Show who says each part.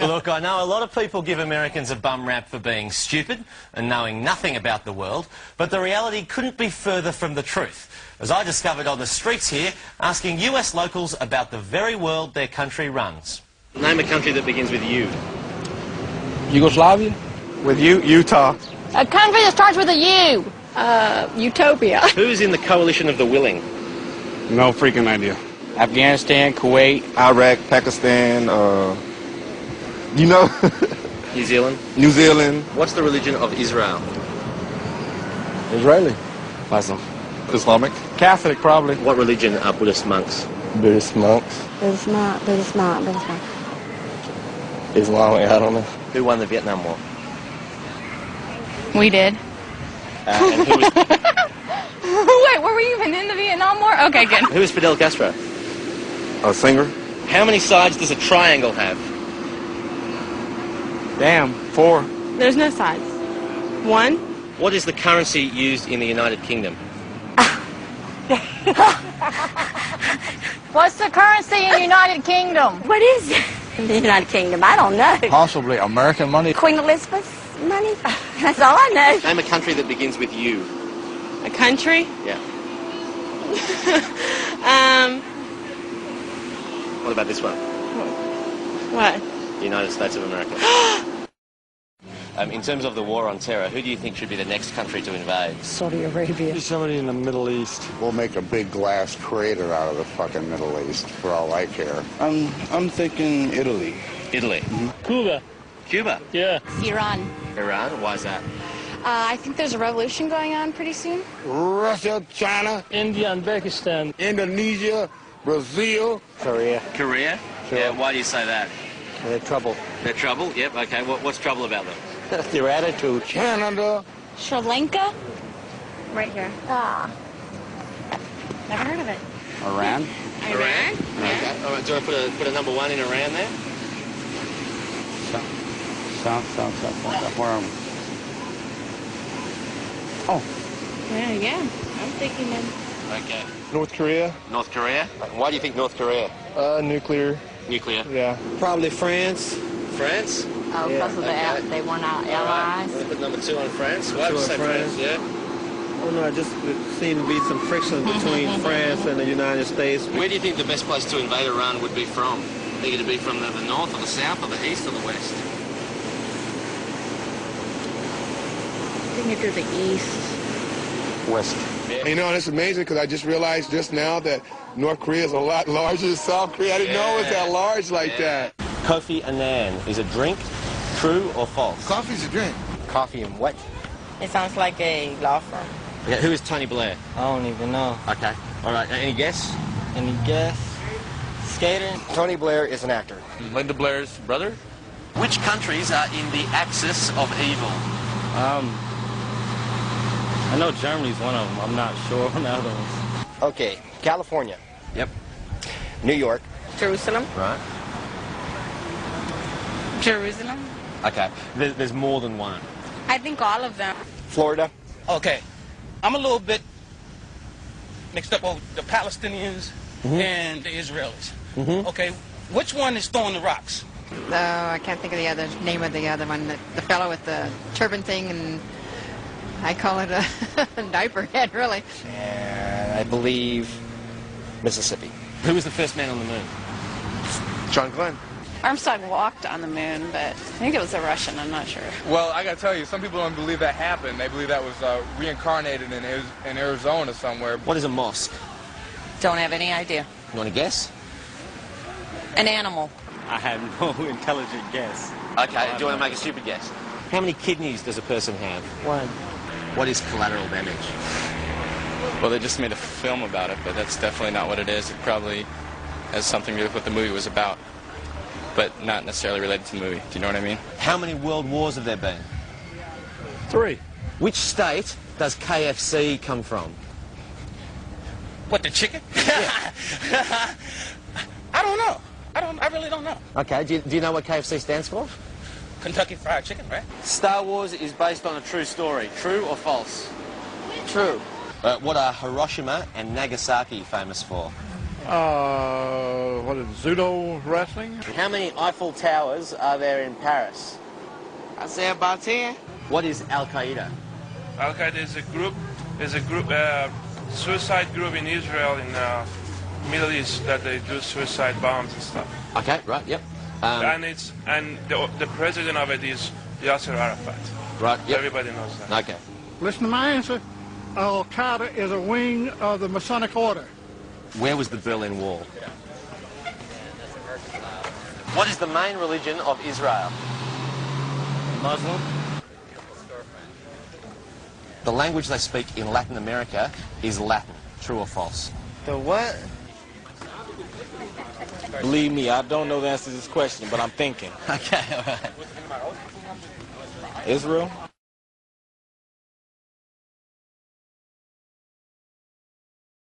Speaker 1: Look, I know a lot of people give Americans a bum rap for being stupid and knowing nothing about the world, but the reality couldn't be further from the truth, as I discovered on the streets here, asking US locals about the very world their country runs. Name a country that begins with U.
Speaker 2: Yugoslavia?
Speaker 3: With U, Utah.
Speaker 4: A country that starts with a U. Utopia.
Speaker 1: Who is in the coalition of the willing?
Speaker 3: No freaking idea.
Speaker 2: Afghanistan, Kuwait,
Speaker 5: Iraq, Pakistan, you know?
Speaker 1: New Zealand.
Speaker 5: New Zealand.
Speaker 1: What's the religion of Israel?
Speaker 2: Israeli.
Speaker 5: Muslim. Islamic.
Speaker 2: Catholic, probably.
Speaker 1: What religion are Buddhist monks?
Speaker 2: Buddhist monks.
Speaker 4: Buddhist monk.
Speaker 2: Islamic, I don't know.
Speaker 1: Who won the Vietnam War?
Speaker 6: We did.
Speaker 1: And who was,
Speaker 6: Wait, were we even in the Vietnam War? Okay, good.
Speaker 1: who is Fidel Castro?
Speaker 5: A singer.
Speaker 1: How many sides does a triangle have?
Speaker 2: Damn, 4.
Speaker 6: There's no sides. 1.
Speaker 1: What is the currency used in the United Kingdom?
Speaker 4: What's the currency in the United Kingdom?
Speaker 7: What is it? The United Kingdom, I don't know.
Speaker 2: Possibly American money.
Speaker 7: Queen Elizabeth's money? That's all I know.
Speaker 1: Name a country that begins with U.
Speaker 6: A country?
Speaker 1: Yeah. What about this one?
Speaker 6: What?
Speaker 1: The United States of America. In terms of the war on terror, who do you think should be the next country to invade?
Speaker 7: Saudi Arabia.
Speaker 2: Somebody in the Middle East.
Speaker 8: We'll make a big glass crater out of the fucking Middle East, for all I care.
Speaker 2: I'm thinking Italy.
Speaker 1: Italy.
Speaker 9: Cuba.
Speaker 1: Cuba.
Speaker 9: Yeah.
Speaker 6: Iran.
Speaker 1: Iran. Why is that?
Speaker 6: I think there's a revolution going on pretty soon.
Speaker 8: Russia, China,
Speaker 9: India and Pakistan.
Speaker 8: Indonesia, Brazil.
Speaker 2: Korea.
Speaker 1: Korea.
Speaker 2: Sure.
Speaker 1: Yeah. Why do you say that?
Speaker 2: They're trouble.
Speaker 1: They're trouble. Yep. Okay. What's trouble about them?
Speaker 2: Their attitude.
Speaker 8: Canada.
Speaker 6: Sri Lanka?
Speaker 7: Right here.
Speaker 6: Never heard of it.
Speaker 2: Iran.
Speaker 1: Iran. Okay. All right. Do you want to put a number 1 in Iran there?
Speaker 2: South. Where are we? Oh.
Speaker 6: Yeah. I'm thinking of...
Speaker 1: Okay.
Speaker 2: North Korea.
Speaker 1: North Korea. Why do you think North Korea?
Speaker 2: Nuclear.
Speaker 1: Nuclear.
Speaker 2: Yeah.
Speaker 9: Probably France.
Speaker 1: France.
Speaker 7: Oh, because of the they want our allies.
Speaker 1: Right. Put number 2 on France. Why would you say France? Yeah.
Speaker 9: I don't know, I just seem to be some friction between France and the United States.
Speaker 1: Where do you think the best place to invade Iran would be from? Think it'd be from the north or the south or the east or the west?
Speaker 7: I think it's to the east.
Speaker 2: West.
Speaker 1: Yeah.
Speaker 8: You know, it's amazing because I just realized just now that North Korea is a lot larger than South Korea. I didn't know it was that large like that.
Speaker 1: Kofi Annan is a drink. True or false?
Speaker 8: Coffee's a drink.
Speaker 1: Coffee and what?
Speaker 7: It sounds like a law firm.
Speaker 1: Okay, who is Tony Blair?
Speaker 2: I don't even know.
Speaker 1: Okay. All right. Any guess?
Speaker 2: Any guess? Skater?
Speaker 5: Tony Blair is an actor.
Speaker 2: Linda Blair's brother?
Speaker 1: Which countries are in the axis of evil?
Speaker 2: I know Germany's one of them. I'm not sure on the other ones.
Speaker 5: Okay, California.
Speaker 1: Yep.
Speaker 5: New York.
Speaker 7: Jerusalem.
Speaker 1: Right.
Speaker 6: Jerusalem?
Speaker 1: Okay. There's more than one.
Speaker 6: I think all of them.
Speaker 5: Florida.
Speaker 10: Okay, I'm a little bit mixed up over the Palestinians and the Israelis. Okay, which one is throwing the rocks?
Speaker 7: I can't think of the other name of the other one. The fellow with the turban thing, and I call it a diaper head, really.
Speaker 5: And I believe Mississippi.
Speaker 1: Who was the first man on the moon?
Speaker 8: John Glenn.
Speaker 6: Armstrong walked on the moon, but I think it was a Russian, I'm not sure.
Speaker 3: Well, I gotta tell you, some people don't believe that happened. They believe that was reincarnated in Arizona somewhere.
Speaker 1: What is a mosque?
Speaker 7: Don't have any idea.
Speaker 1: You want to guess?
Speaker 7: An animal.
Speaker 2: I have no intelligent guess.
Speaker 1: Okay. Do you want to make a stupid guess? How many kidneys does a person have?
Speaker 7: 1.
Speaker 1: What is collateral damage?
Speaker 3: Well, they just made a film about it, but that's definitely not what it is. It probably has something to do with what the movie was about, but not necessarily related to the movie. Do you know what I mean?
Speaker 1: How many world wars have there been?
Speaker 9: 3.
Speaker 1: Which state does KFC come from?
Speaker 10: What, the chicken? I don't know. I really don't know.
Speaker 1: Okay. Do you know what KFC stands for?
Speaker 10: Kentucky Fried Chicken, right?
Speaker 1: Star Wars is based on a true story. True or false?
Speaker 7: True.
Speaker 1: What are Hiroshima and Nagasaki famous for?
Speaker 9: What is it, judo wrestling?
Speaker 1: How many Eiffel Towers are there in Paris?
Speaker 11: I say about 10.
Speaker 1: What is Al-Qaeda?
Speaker 12: Al-Qaeda is a group, suicide group in Israel, in Middle East, that they do suicide bombs and stuff.
Speaker 1: Okay, right, yep.
Speaker 12: And the president of it is Yasser Arafat.
Speaker 1: Right, yep.
Speaker 12: Everybody knows that.
Speaker 1: Okay.
Speaker 9: Listen to my answer. Al-Qaeda is a wing of the Masonic Order.
Speaker 1: Where was the Berlin Wall? What is the main religion of Israel?
Speaker 2: Muslim.
Speaker 1: The language they speak in Latin America is Latin. True or false?
Speaker 11: The what?
Speaker 2: Believe me, I don't know the answer to this question, but I'm thinking.
Speaker 1: Okay, all right.
Speaker 2: Israel?